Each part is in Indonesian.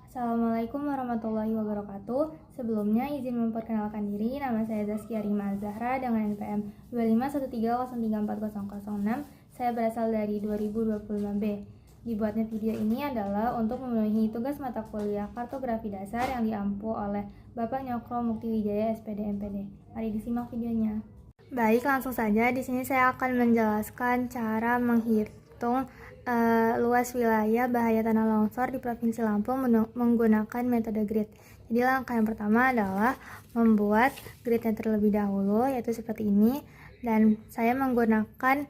Assalamualaikum warahmatullahi wabarakatuh. Sebelumnya izin memperkenalkan diri, nama saya Zaskia Rima Zahra dengan NPM 25130340006. Saya berasal dari 2025B. Dibuatnya video ini adalah untuk memenuhi tugas mata kuliah kartografi dasar yang diampu oleh Bapak Nyokro Mukti Wijaya SPD MPD. Mari disimak videonya. Baik, langsung saja. Di sini saya akan menjelaskan cara menghitung luas wilayah bahaya tanah longsor di Provinsi Lampung menggunakan metode grid. Jadi langkah yang pertama adalah membuat gridnya terlebih dahulu, yaitu seperti ini. Dan saya menggunakan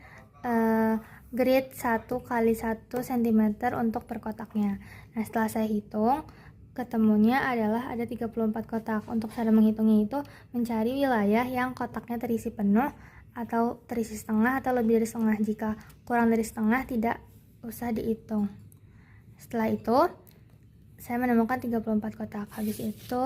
grid 1 kali 1 cm untuk per kotaknya. Nah, setelah saya hitung, ketemunya adalah ada 34 kotak. Untuk cara menghitungnya itu mencari wilayah yang kotaknya terisi penuh atau terisi setengah atau lebih dari setengah. Jika kurang dari setengah tidak usah dihitung. Setelah itu saya menemukan 34 kotak. Habis itu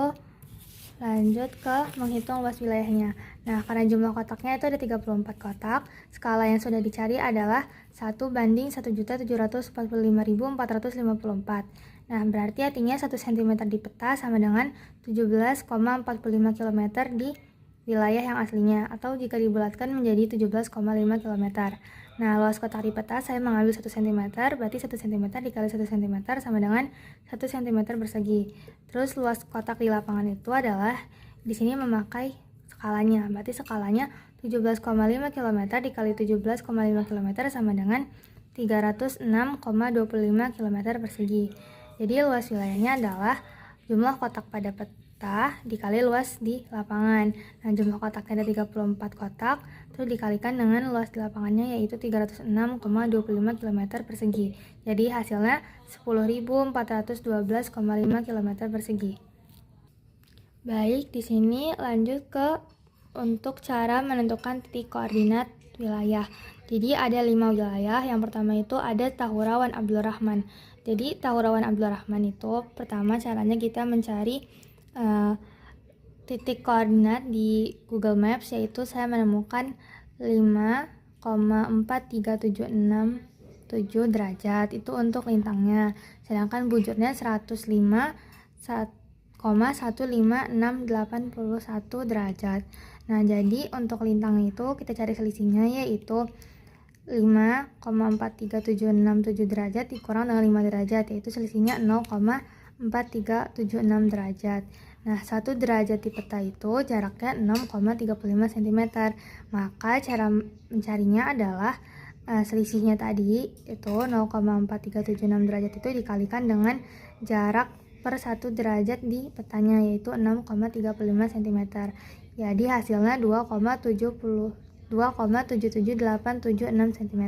lanjut ke menghitung luas wilayahnya. Nah, karena jumlah kotaknya itu ada 34 kotak, skala yang sudah dicari adalah 1:1.745.454. Nah, berarti artinya 1 cm di peta sama dengan 17,45 km di wilayah yang aslinya, atau jika dibulatkan menjadi 17,5 km. Nah, luas kotak di peta saya mengambil 1 cm, berarti 1 cm dikali 1 cm sama dengan 1 cm persegi. Terus luas kotak di lapangan itu adalah di sini memakai skalanya, berarti skalanya 17,5 km dikali 17,5 km sama dengan 306,25 km persegi. Jadi luas wilayahnya adalah jumlah kotak pada peta dikali luas di lapangan. Nah, jumlah kotaknya ada 34 kotak, terus dikalikan dengan luas di lapangannya yaitu 306,25 km persegi. Jadi hasilnya 10.412,5 km persegi. Baik, di sini lanjut ke untuk cara menentukan titik koordinat wilayah. Jadi ada 5 wilayah. Yang pertama itu ada Tahurawan Abdul Rahman. Jadi Tahurawan Abdul Rahman itu pertama caranya kita mencari titik koordinat di Google Maps, yaitu saya menemukan 5,43767 derajat itu untuk lintangnya, sedangkan bujurnya 105,15681 derajat. Nah, jadi untuk lintang itu kita cari selisihnya, yaitu 5,43767 derajat dikurang dengan 5 derajat, yaitu selisihnya 0,4376 derajat. Nah, 1 derajat di peta itu jaraknya 6,35 cm. Maka cara mencarinya adalah selisihnya tadi itu 0,4376 derajat itu dikalikan dengan jarak per 1 derajat di petanya, yaitu 6,35 cm. Jadi hasilnya 2,77876 cm.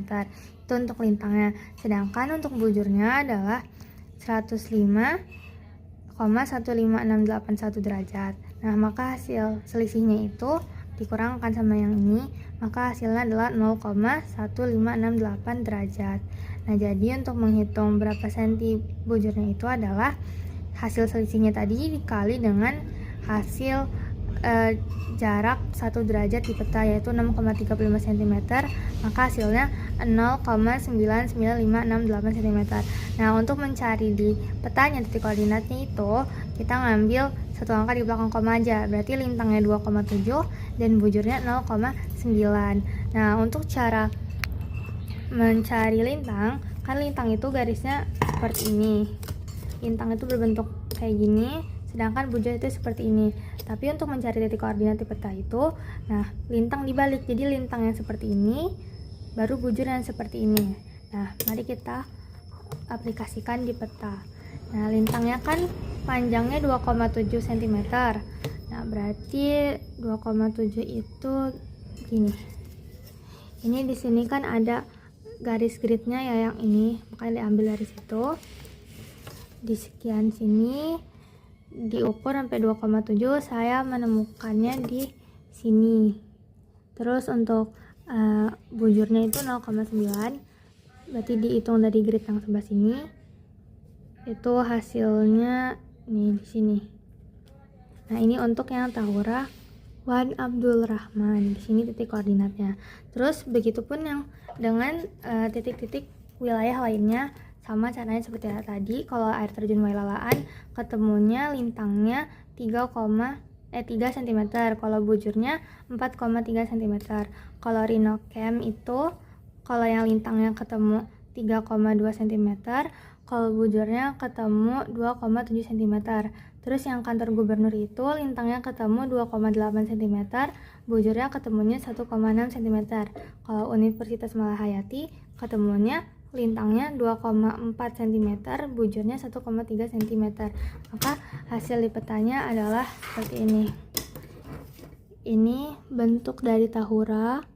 Itu untuk lintangnya. Sedangkan untuk bujurnya adalah 105,15681 derajat. Nah, maka hasil selisihnya itu dikurangkan sama yang ini, maka hasilnya adalah 0,1568 derajat. Nah, jadi untuk menghitung berapa senti bujurnya itu adalah hasil selisihnya tadi dikali dengan hasil jarak 1 derajat di peta, yaitu 6,35 cm, maka hasilnya 0,99568 cm. Nah, untuk mencari di petanya titik koordinatnya itu kita ngambil satu angka di belakang koma aja, berarti lintangnya 2,7 dan bujurnya 0,9. Nah, untuk cara mencari lintang, kan lintang itu garisnya seperti ini, lintang itu berbentuk kayak gini, sedangkan bujur itu seperti ini. Tapi untuk mencari titik koordinat di peta itu, nah, lintang dibalik, jadi lintang yang seperti ini baru bujur yang seperti ini. Nah, mari kita aplikasikan di peta. Nah, lintangnya kan panjangnya 2,7 cm. Nah, berarti 2,7 itu gini. Ini di sini kan ada garis gridnya ya, yang ini, makanya diambil dari situ. Di sekian sini diukur sampai 2,7, saya menemukannya di sini. Terus untuk bujurnya itu 0,9, berarti dihitung dari grid yang sebelah sini. Itu hasilnya nih di sini. Nah, ini untuk yang Tahurawan Abdul Rahman. Di sini titik koordinatnya. Terus begitupun yang dengan titik-titik wilayah lainnya sama caranya seperti tadi. Kalau air terjun Wailalaan ketemunya lintangnya 3 cm, kalau bujurnya 4,3 cm. Kalau Rhino Camp itu kalau yang lintangnya ketemu 3,2 cm, kalau bujurnya ketemu 2,7 cm. Terus yang kantor gubernur itu lintangnya ketemu 2,8 cm, bujurnya ketemunya 1,6 cm. Kalau Universitas Malahayati ketemunya lintangnya 2,4 cm, bujurnya 1,3 cm. Maka hasil di petanya adalah seperti ini. Ini bentuk dari Tahura,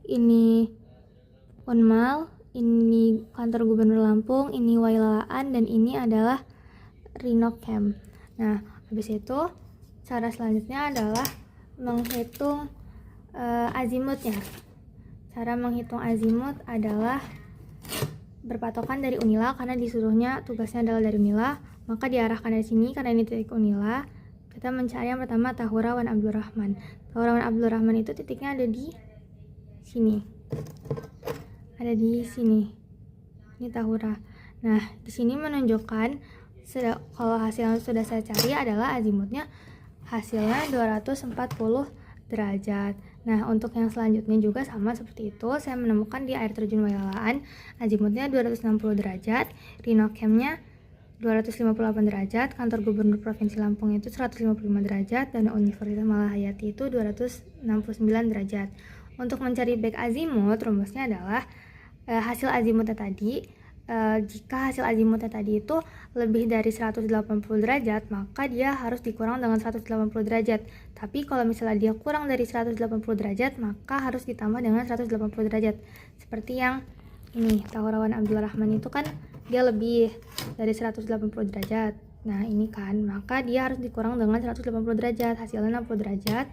ini Unmal, ini kantor gubernur Lampung, ini Wailalaan, dan ini adalah Rhino Camp. Nah, habis itu cara selanjutnya adalah menghitung azimutnya. Cara menghitung azimut adalah berpatokan dari Unila, karena disuruhnya tugasnya adalah dari Unila, maka diarahkan dari sini karena ini titik Unila. Kita mencari yang pertama Tahura Wan Abdurrahman. Tahura Wan Abdurrahman itu titiknya ada di sini. Ada di sini. Ini Tahura. Nah, di sini menunjukkan kalau hasil yang sudah saya cari adalah azimutnya hasilnya 240 derajat. Nah, untuk yang selanjutnya juga sama seperti itu. Saya menemukan di air terjun Wailalaan azimutnya 260 derajat, Rhino Camp-nya 258 derajat, kantor gubernur Provinsi Lampung itu 155 derajat, dan Universitas Malahayati itu 269 derajat. Untuk mencari baik azimut, rumusnya adalah hasil azimutnya tadi. Jika hasil azimutnya tadi itu lebih dari 180 derajat, maka dia harus dikurang dengan 180 derajat. Tapi kalau misalnya dia kurang dari 180 derajat, maka harus ditambah dengan 180 derajat. Seperti yang ini, Tahura Wan Abdurrahman itu kan dia lebih dari 180 derajat. Nah, ini kan, maka dia harus dikurang dengan 180 derajat, hasilnya 60 derajat.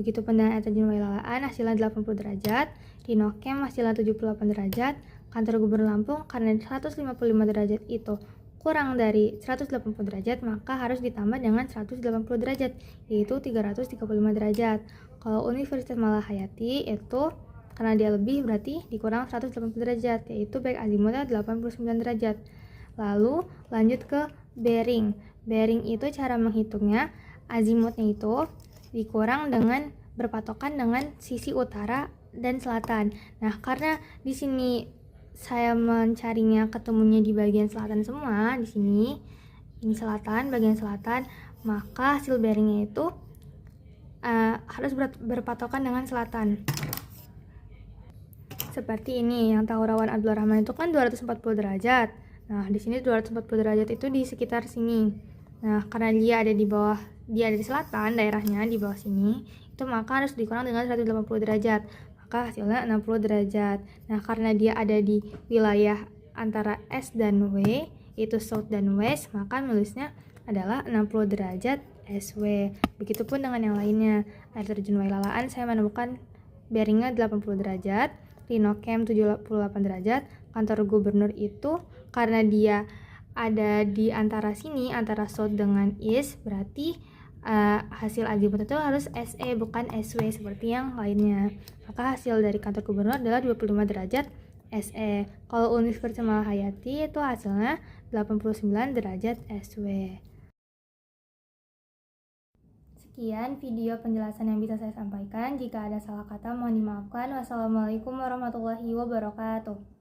Begitupun dengan air terjun Wailalaan, hasilnya 80 derajat. Rhino Camp hasilnya 78 derajat. Kantor gubernur Lampung karena 155 derajat itu kurang dari 180 derajat, maka harus ditambah dengan 180 derajat, yaitu 335 derajat. Kalau Universitas Malahayati itu karena dia lebih berarti dikurang 180 derajat, yaitu baik azimutnya 89 derajat. Lalu lanjut ke bearing. Bearing itu cara menghitungnya, azimutnya itu dikurang dengan berpatokan dengan sisi utara dan selatan. Nah, karena di sini saya mencarinya ketemunya di bagian selatan semua, di sini ini selatan, bagian selatan, maka hasil bearingnya itu harus berpatokan dengan selatan. Seperti ini, yang Tahura Wan Abdurrahman itu kan 240 derajat. Nah, di sini 240 derajat itu di sekitar sini. Nah, karena dia ada di bawah, dia ada di selatan, daerahnya di bawah sini, itu maka harus dikurang dengan 180 derajat. Maka hasilnya 60 derajat. Nah, karena dia ada di wilayah antara S dan W, yaitu South dan West, maka nulisnya adalah 60 derajat SW. Begitupun dengan yang lainnya. Air terjun Wailalaan saya menemukan bearingnya 80 derajat, Rhino Camp 78 derajat, kantor gubernur itu karena dia ada di antara sini, antara South dengan East, berarti hasil azimut itu harus SE bukan SW seperti yang lainnya. Maka hasil dari kantor gubernur adalah 25 derajat SE. Kalau Universitas Malahayati itu hasilnya 89 derajat SW. Sekian video penjelasan yang bisa saya sampaikan. Jika ada salah kata mohon dimaafkan. Wassalamualaikum warahmatullahi wabarakatuh.